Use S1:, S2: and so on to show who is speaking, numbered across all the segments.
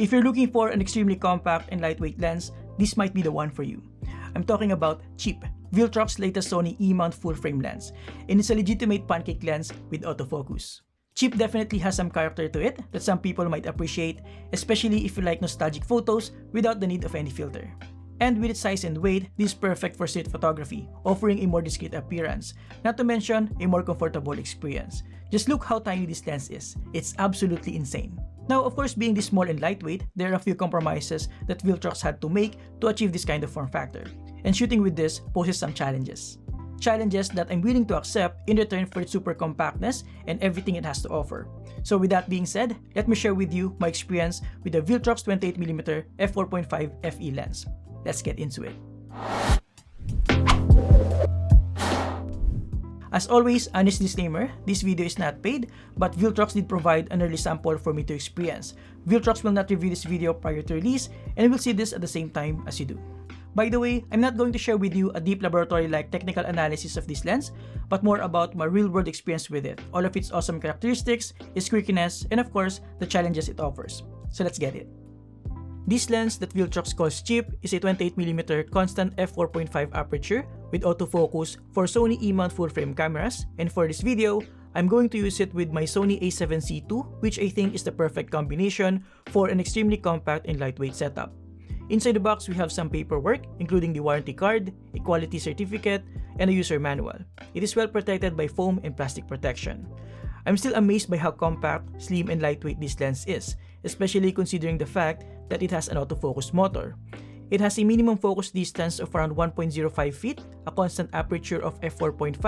S1: If you're looking for an extremely compact and lightweight lens, this might be the one for you. I'm talking about Cheap, Viltrox's latest Sony E-mount full-frame lens, and it's a legitimate pancake lens with autofocus. Cheap definitely has some character to it that some people might appreciate, especially if you like nostalgic photos without the need of any filter. And with its size and weight, this is perfect for street photography, offering a more discreet appearance, not to mention a more comfortable experience. Just look how tiny this lens is. It's absolutely insane. Now, of course, being this small and lightweight, there are a few compromises that Viltrox had to make to achieve this kind of form factor. And shooting with this poses some challenges. Challenges that I'm willing to accept in return for its super compactness and everything it has to offer. So with that being said, let me share with you my experience with the Viltrox 28mm F4.5 FE lens. Let's get into it. As always, honest disclaimer, this video is not paid, but Viltrox did provide an early sample for me to experience. Viltrox will not review this video prior to release, and we'll see this at the same time as you do. By the way, I'm not going to share with you a deep laboratory-like technical analysis of this lens, but more about my real-world experience with it, all of its awesome characteristics, its quirkiness, and of course, the challenges it offers. So let's get it. This lens that Viltrox calls Cheap is a 28mm constant f4.5 aperture with autofocus for Sony E-mount full-frame cameras, and for this video, I'm going to use it with my Sony a7C II, which I think is the perfect combination for an extremely compact and lightweight setup. Inside the box, we have some paperwork, including the warranty card, a quality certificate, and a user manual. It is well protected by foam and plastic protection. I'm still amazed by how compact, slim, and lightweight this lens is, especially considering the fact that it has an autofocus motor. It has a minimum focus distance of around 1.05 feet, a constant aperture of f4.5,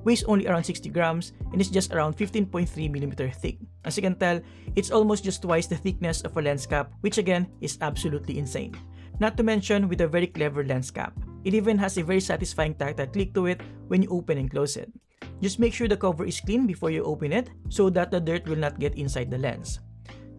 S1: weighs only around 60 grams, and is just around 15.3mm thick. As you can tell, it's almost just twice the thickness of a lens cap, which again is absolutely insane. Not to mention with a very clever lens cap. It even has a very satisfying tactile click to it when you open and close it. Just make sure the cover is clean before you open it so that the dirt will not get inside the lens.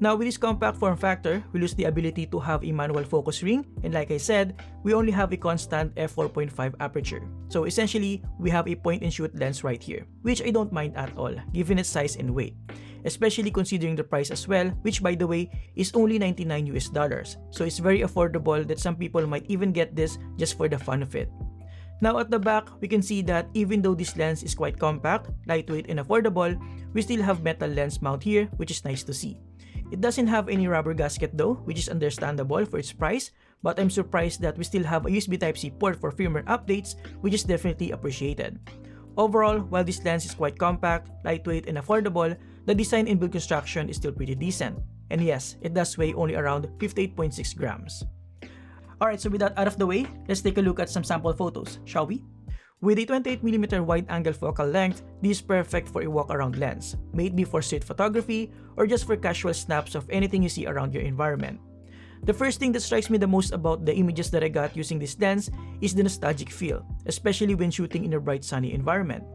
S1: Now with this compact form factor, we lose the ability to have a manual focus ring, and like I said, we only have a constant f4.5 aperture. So essentially, we have a point and shoot lens right here, which I don't mind at all given its size and weight. Especially considering the price as well, which by the way is only $99 US. So it's very affordable that some people might even get this just for the fun of it. Now at the back, we can see that even though this lens is quite compact, lightweight, and affordable, we still have metal lens mount here, which is nice to see. It doesn't have any rubber gasket though, which is understandable for its price, but I'm surprised that we still have a USB Type-C port for firmware updates, which is definitely appreciated. Overall, while this lens is quite compact, lightweight, and affordable, the design and build construction is still pretty decent. And yes, it does weigh only around 58.6 grams. Alright, so with that out of the way, let's take a look at some sample photos, shall we? With a 28mm wide-angle focal length, this is perfect for a walk-around lens, maybe for street photography or just for casual snaps of anything you see around your environment. The first thing that strikes me the most about the images that I got using this lens is the nostalgic feel, especially when shooting in a bright sunny environment.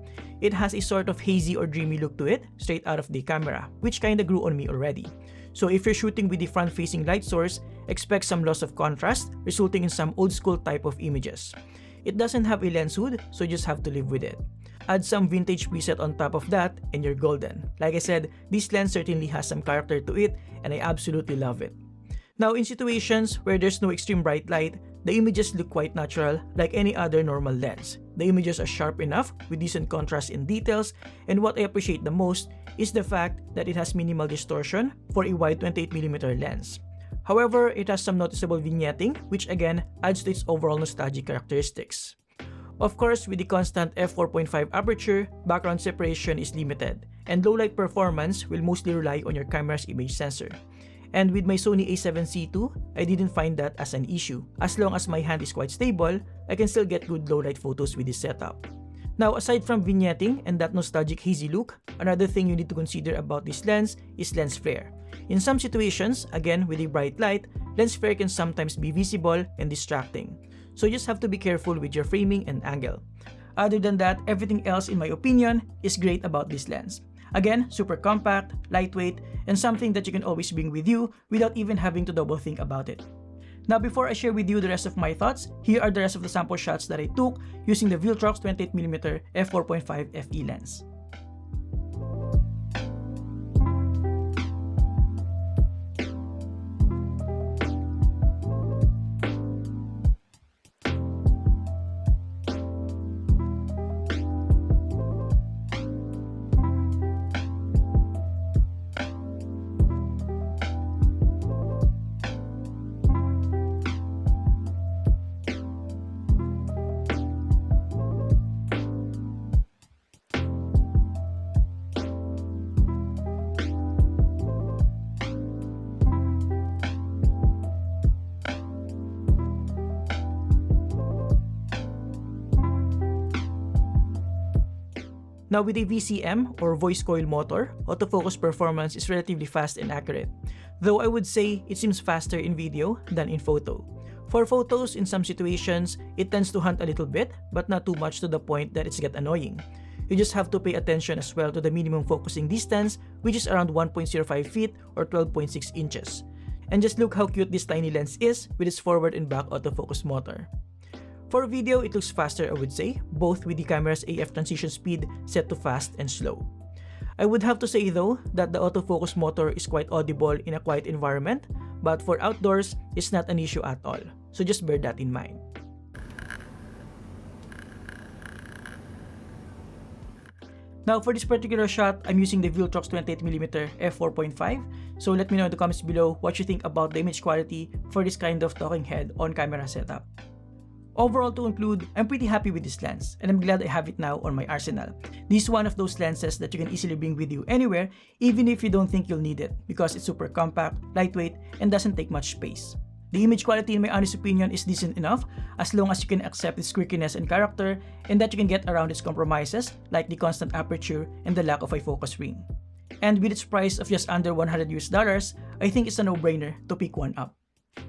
S1: It has a sort of hazy or dreamy look to it, straight out of the camera, which kinda grew on me already. So if you're shooting with the front-facing light source, expect some loss of contrast, resulting in some old-school type of images. It doesn't have a lens hood, so you just have to live with it. Add some vintage preset on top of that, and you're golden. Like I said, this lens certainly has some character to it, and I absolutely love it. Now, in situations where there's no extreme bright light, the images look quite natural, like any other normal lens. The images are sharp enough, with decent contrast and details, and what I appreciate the most is the fact that it has minimal distortion for a wide 28mm lens. However, it has some noticeable vignetting, which again adds to its overall nostalgic characteristics. Of course, with the constant f4.5 aperture, background separation is limited, and low light performance will mostly rely on your camera's image sensor. And with my Sony a7C II, I didn't find that as an issue. As long as my hand is quite stable, I can still get good low light photos with this setup. Now, aside from vignetting and that nostalgic hazy look, another thing you need to consider about this lens is lens flare. In some situations, again with a bright light, lens flare can sometimes be visible and distracting. So you just have to be careful with your framing and angle. Other than that, everything else in my opinion is great about this lens. Again, super compact, lightweight, and something that you can always bring with you without even having to double think about it. Now before I share with you the rest of my thoughts, here are the rest of the sample shots that I took using the Viltrox 28mm F4.5 FE lens. Now with a VCM or voice coil motor, autofocus performance is relatively fast and accurate, though I would say it seems faster in video than in photo. For photos, in some situations, it tends to hunt a little bit, but not too much to the point that it's get annoying. You just have to pay attention as well to the minimum focusing distance, which is around 1.05 feet or 12.6 inches. And just look how cute this tiny lens is with its forward and back autofocus motor. For video, it looks faster, I would say, both with the camera's AF transition speed set to fast and slow. I would have to say though that the autofocus motor is quite audible in a quiet environment, but for outdoors, it's not an issue at all. So just bear that in mind. Now for this particular shot, I'm using the Viltrox 28mm F4.5. So let me know in the comments below what you think about the image quality for this kind of talking head on camera setup. Overall, to conclude, I'm pretty happy with this lens and I'm glad I have it now on my arsenal. This is one of those lenses that you can easily bring with you anywhere even if you don't think you'll need it because it's super compact, lightweight, and doesn't take much space. The image quality in my honest opinion is decent enough as long as you can accept its quirkiness and character and that you can get around its compromises like the constant aperture and the lack of a focus ring. And with its price of just under $100, I think it's a no-brainer to pick one up.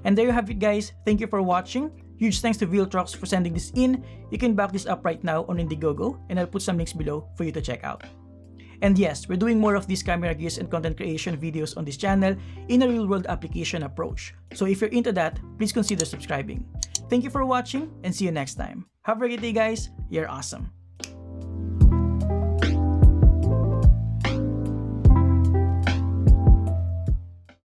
S1: And there you have it guys, thank you for watching. Huge thanks to Viltrox for sending this in. You can back this up right now on Indiegogo and I'll put some links below for you to check out. And yes, we're doing more of these camera gears and content creation videos on this channel in a real-world application approach. So if you're into that, please consider subscribing. Thank you for watching and see you next time. Have a great day guys, you're awesome.